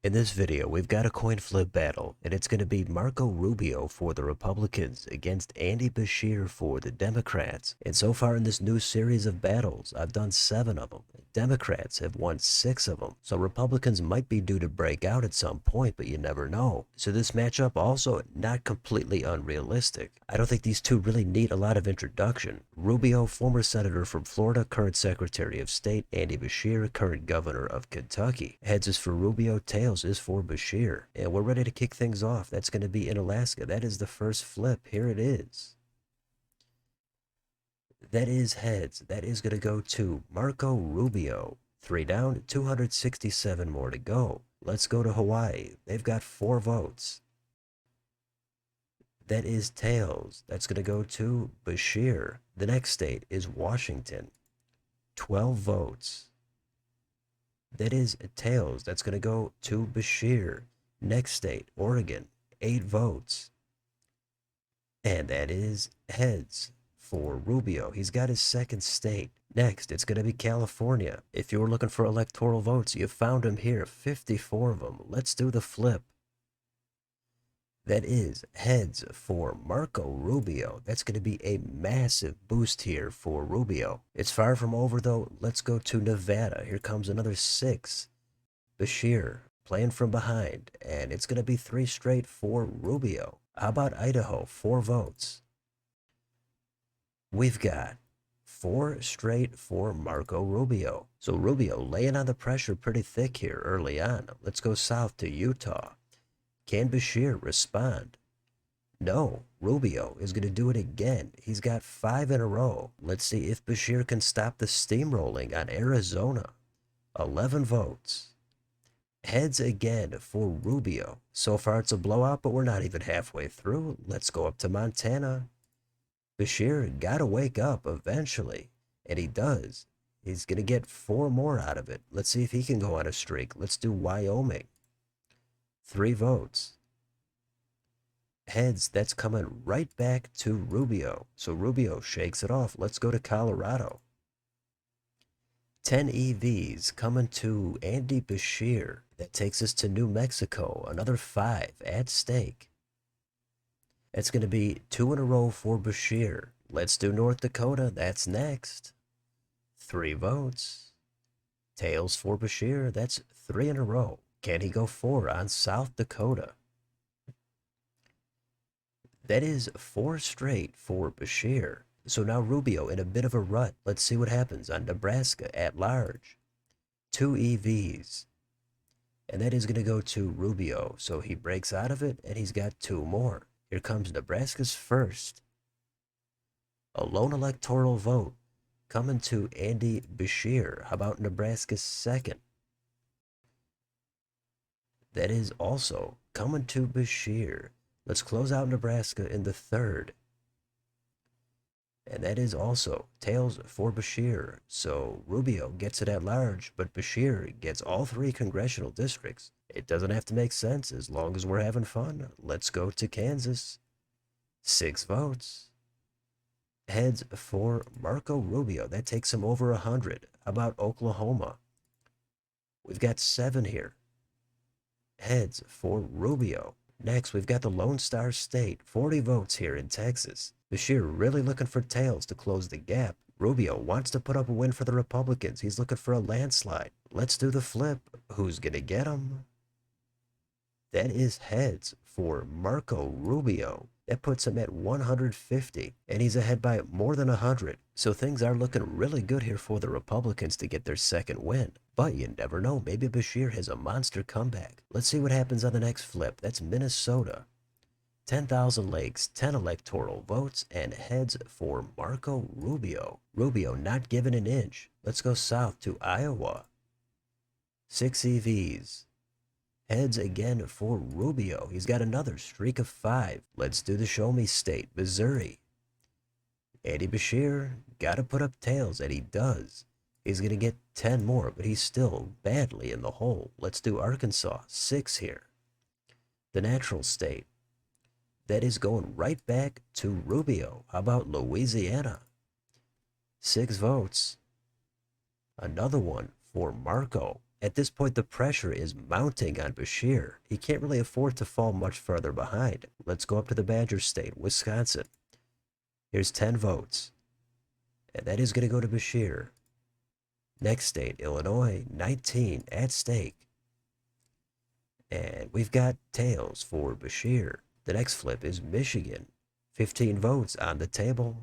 In this video, we've got a coin flip battle, and it's going to be Marco Rubio for the Republicans against Andy Beshear for the Democrats. And so far in this new series of battles, I've done 7 of them. Democrats have won 6 of them, so Republicans might be due to break out at some point, but you never know. So this matchup also not completely unrealistic. I don't think these two really need a lot of introduction. Rubio, former senator from Florida, current Secretary of State. Andy Beshear, current governor of Kentucky. Heads is for Rubio, tails is for Beshear. And we're ready to kick things off. That's going to be in Alaska. That is the first flip. Here it is. That is heads. That is going to go to Marco Rubio. 3 down, 267 more to go. Let's go to Hawaii. They've got 4 votes. That is tails. That's going to go to Beshear. The next state is Washington. 12 votes. That is tails. That's going to go to Beshear. Next state, Oregon. 8 votes. And that is heads for Rubio. He's got his second state. Next, it's going to be California. If you were looking for electoral votes, you found them here. 54 of them. Let's do the flip. That is heads for Marco Rubio. That's going to be a massive boost here for Rubio. It's far from over, though. Let's go to Nevada. Here comes another 6. Beshear playing from behind, and it's going to be 3 straight for Rubio. How about Idaho? 4 votes. We've got 4 straight for Marco Rubio. So Rubio laying on the pressure pretty thick here early on. Let's go south to Utah. Can Beshear respond? No, Rubio is going to do it again. He's got 5 in a row. Let's see if Beshear can stop the steamrolling on Arizona. 11 votes. Heads again for Rubio. So far it's a blowout, but we're not even halfway through. Let's go up to Montana. Beshear got to wake up eventually, and he does. He's going to get 4 more out of it. Let's see if he can go on a streak. Let's do Wyoming. 3 votes. Heads, that's coming right back to Rubio. So Rubio shakes it off. Let's go to Colorado. 10 EVs coming to Andy Beshear. That takes us to New Mexico. Another 5 at stake. That's going to be 2 in a row for Beshear. Let's do North Dakota. That's next. 3 votes. Tails for Beshear. That's 3 in a row. Can he go 4 on South Dakota? That is 4 straight for Beshear. So now Rubio in a bit of a rut. Let's see what happens on Nebraska at large. 2 EVs. And that is going to go to Rubio. So he breaks out of it, and he's got 2 more. Here comes Nebraska's first. A lone electoral vote coming to Andy Beshear. How about Nebraska's second? That is also coming to Beshear. Let's close out Nebraska in the third. And that is also tails for Beshear. So Rubio gets it at large, but Beshear gets all 3 congressional districts. It doesn't have to make sense as long as we're having fun. Let's go to Kansas. 6 votes. Heads for Marco Rubio. That takes him over 100. How about Oklahoma? We've got 7 here. Heads for Rubio. Next, we've got the Lone Star State. 40 votes here in Texas. Beshear really looking for tails to close the gap. Rubio wants to put up a win for the Republicans. He's looking for a landslide. Let's do the flip. Who's going to get him? That is heads for Marco Rubio. That puts him at 150, and he's ahead by more than 100. So things are looking really good here for the Republicans to get their second win. But you never know, maybe Beshear has a monster comeback. Let's see what happens on the next flip. That's Minnesota. 10,000 lakes, 10 electoral votes, and heads for Marco Rubio. Rubio not giving an inch. Let's go south to Iowa. 6 EVs. Heads again for Rubio. He's got another streak of 5. Let's do the show me state, Missouri. Andy Beshear got to put up tails, and he does. He's going to get 10 more, but he's still badly in the hole. Let's do Arkansas. 6 here. The natural state. That is going right back to Rubio. How about Louisiana? 6 votes. Another one for Marco. At this point, the pressure is mounting on Beshear. He can't really afford to fall much further behind. Let's go up to the Badger State, Wisconsin. Here's 10 votes. And that is going to go to Beshear. Next state, Illinois, 19 at stake. And we've got tails for Beshear. The next flip is Michigan. 15 votes on the table.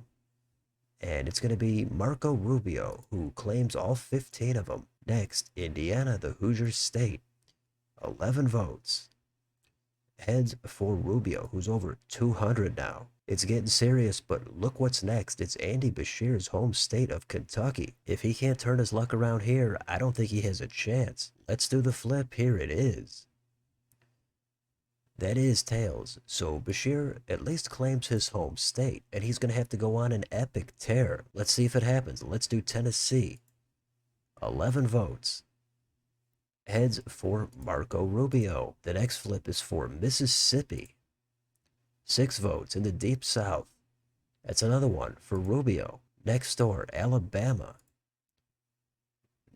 And it's going to be Marco Rubio, who claims all 15 of them. Next, Indiana, the Hoosier State. 11 votes. Heads for Rubio, who's over 200 now. It's getting serious, but look what's next. It's Andy Beshear's home state of Kentucky. If he can't turn his luck around here, I don't think he has a chance. Let's do the flip. Here it is. That is tails, so Beshear at least claims his home state, and he's going to have to go on an epic tear. Let's see if it happens. Let's do Tennessee. 11 votes. Heads for Marco Rubio. The next flip is for Mississippi. 6 votes in the Deep South. That's another one for Rubio. Next door, Alabama.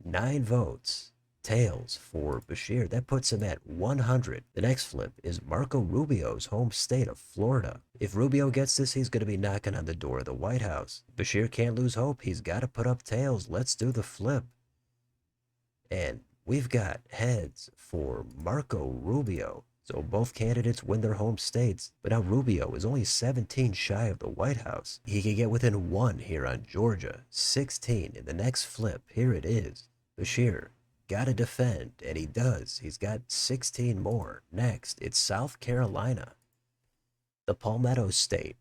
9 votes. Tails for Beshear. That puts him at 100. The next flip is Marco Rubio's home state of Florida. If Rubio gets this, he's going to be knocking on the door of the White House. Beshear can't lose hope. He's got to put up tails. Let's do the flip. And we've got heads for Marco Rubio. So both candidates win their home states, but now Rubio is only 17 shy of the White House. He can get within 1 here on Georgia. 16 in the next flip. Here it is. Beshear gotta defend, and he does. He's got 16 more. Next, it's South Carolina, the Palmetto State.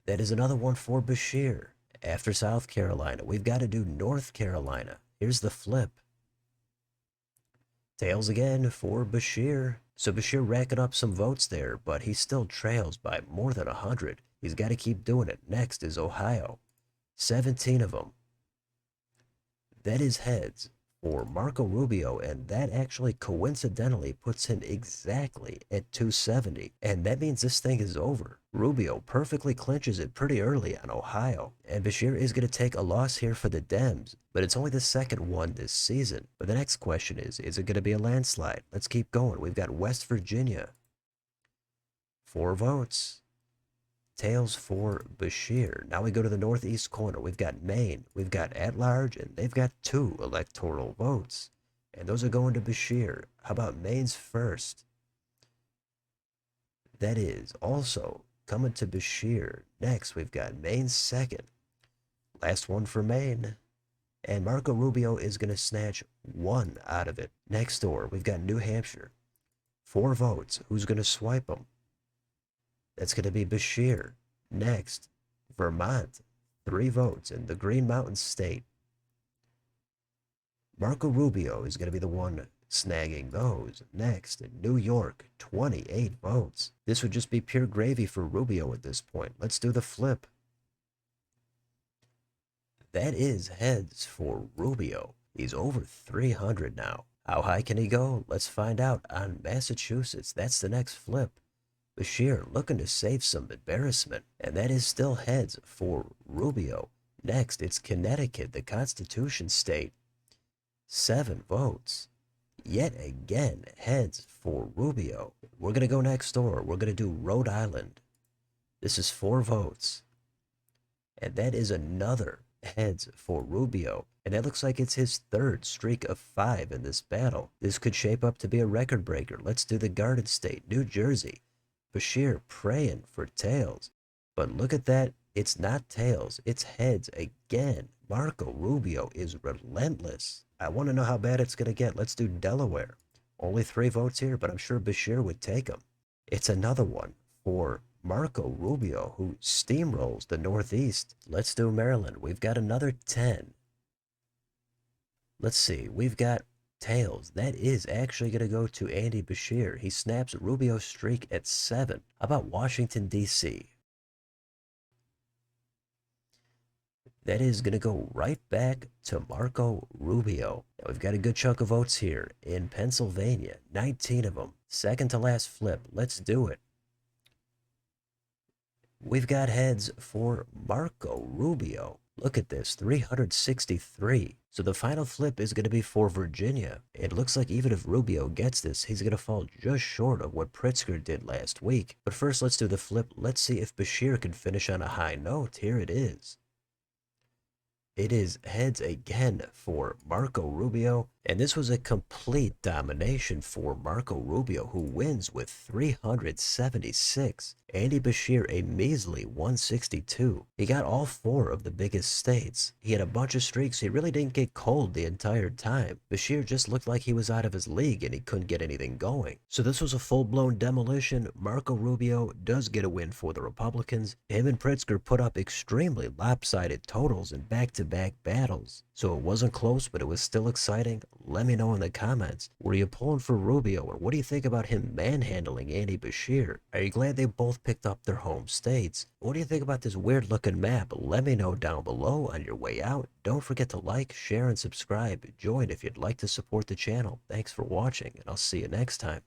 That is another one for Beshear. After South Carolina, we've got to do North Carolina. Here's the flip. Tails again for Beshear. So Beshear racking up some votes there, but he still trails by more than 100. He's got to keep doing it. Next is Ohio. 17 of them. That is heads for Marco Rubio, and that actually coincidentally puts him exactly at 270. And that means this thing is over. Rubio perfectly clinches it pretty early on Ohio. And Beshear is going to take a loss here for the Dems, but it's only the second one this season. But the next question is it going to be a landslide? Let's keep going. We've got West Virginia. 4 votes. Tails for Beshear. Now we go to the northeast corner. We've got Maine. We've got at-large, and they've got 2 electoral votes. And those are going to Beshear. How about Maine's first? That is also coming to Beshear. Next, we've got Maine's second. Last one for Maine. And Marco Rubio is going to snatch 1 out of it. Next door, we've got New Hampshire. 4 votes. Who's going to swipe them? That's going to be Beshear. Next, Vermont. 3 votes in the Green Mountain State. Marco Rubio is going to be the one snagging those. Next, in New York, 28 votes. This would just be pure gravy for Rubio at this point. Let's do the flip. That is heads for Rubio. He's over 300 now. How high can he go? Let's find out on Massachusetts. That's the next flip. Beshear looking to save some embarrassment, and that is still heads for Rubio. Next, it's Connecticut, the Constitution State. 7 votes. Yet again, heads for Rubio. We're going to go next door. We're going to do Rhode Island. This is 4 votes. And that is another heads for Rubio. And that looks like it's his 3rd streak of 5 in this battle. This could shape up to be a record breaker. Let's do the Garden State, New Jersey. Beshear praying for tails. But look at that. It's not tails. It's heads again. Marco Rubio is relentless. I want to know how bad it's going to get. Let's do Delaware. Only 3 votes here, but I'm sure Beshear would take them. It's another one for Marco Rubio, who steamrolls the Northeast. Let's do Maryland. We've got another 10. Let's see. We've got tails. That is actually going to go to Andy Beshear. He snaps Rubio's streak at 7. How about Washington, D.C.? That is going to go right back to Marco Rubio. Now we've got a good chunk of votes here in Pennsylvania. 19 of them. Second to last flip. Let's do it. We've got heads for Marco Rubio. Look at this, 363. So the final flip is going to be for Virginia. It looks like even if Rubio gets this, he's going to fall just short of what Pritzker did last week. But first, let's do the flip. Let's see if Beshear can finish on a high note. Here it is. It is heads again for Marco Rubio, and this was a complete domination for Marco Rubio, who wins with 376. Andy Beshear a measly 162. He got all four of the biggest states. He had a bunch of streaks. He really didn't get cold the entire time. Beshear just looked like he was out of his league and he couldn't get anything going. So this was a full-blown demolition. Marco Rubio does get a win for the Republicans. Him and Pritzker put up extremely lopsided totals in back-to-back battles. So it wasn't close, but it was still exciting. Let me know in the comments. Were you pulling for Rubio, or what do you think about him manhandling Andy Beshear? Are you glad they both picked up their home states? What do you think about this weird looking map? Let me know down below on your way out. Don't forget to like, share, and subscribe. Join if you'd like to support the channel. Thanks for watching, and I'll see you next time.